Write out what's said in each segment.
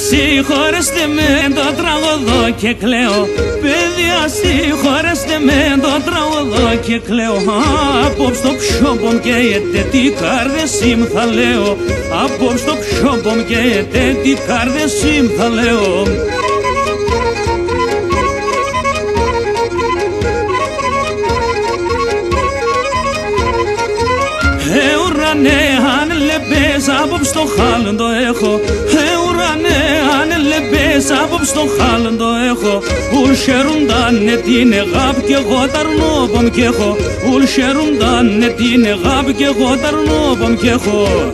συγχωρέστε με, το τραγωδώ και κλαίω. Παιδιά, συγχωρέστε με, το τραγωδώ και κλαίω. Απόψε το ψιόμπομ καίγεται, τι καρδεσί μ' θα λέω. Απόψε το ψιόμπομ καίγεται, τι καρδεσί μ' θα λέω. Ουρανέ, αν λεμπές, απόψε το χάλον το έχω. Ουρανέ, αν λεμπές, απόψε το χάλον το έχω. Ουλ χαίρουντανε την αγάπη κι εγώ ταρνόπομ κι έχω. Ουλ χαίρουντανε την αγάπη κι εγώ ταρνόπομ κι έχω.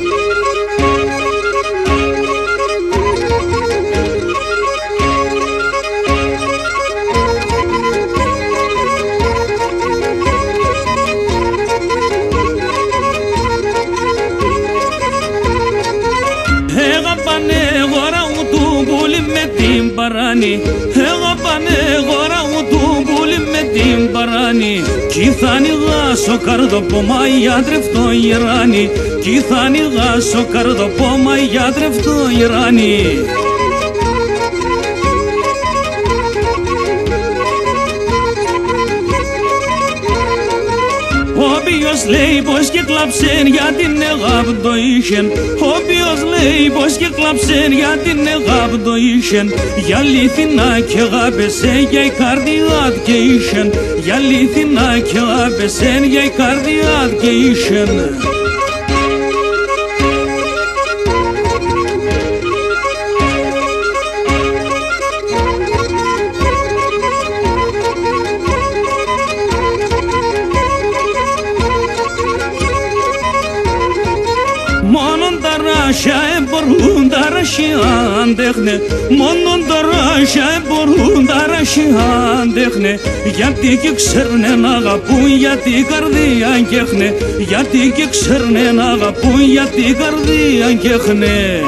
Εγώ πανεγόρα μου του πουλί με την παράνη. Κι θα ανοιγάσω καρδοπόμα για τρεφτό γεράνι. Κι θα ανοιγάσω καρδοπόμα για τρεφτό γεράνι. Όποιος λέει πως και κλαψεν για την αγάπη το είχεν. Όποιος λέει πως και κλαψεν για την αγάπη το είχεν. Για αλήθινα κι αγάπεσεν για η καρδιά και είχεν. Για αλήθινα κι αγάπεσεν για η καρδιά και είχεν. Μόνον τα ράσια μπορούν τα ράσια αντέχνε. Μόνον τα ράσια μπορούν τα ράσια αντέχνε. Γιατί και ξέρουνε να αγαπούν, γιατί η καρδία καίχνε. Γιατί και ξέρουνε να αγαπούν, γιατί η καρδία καίχνε.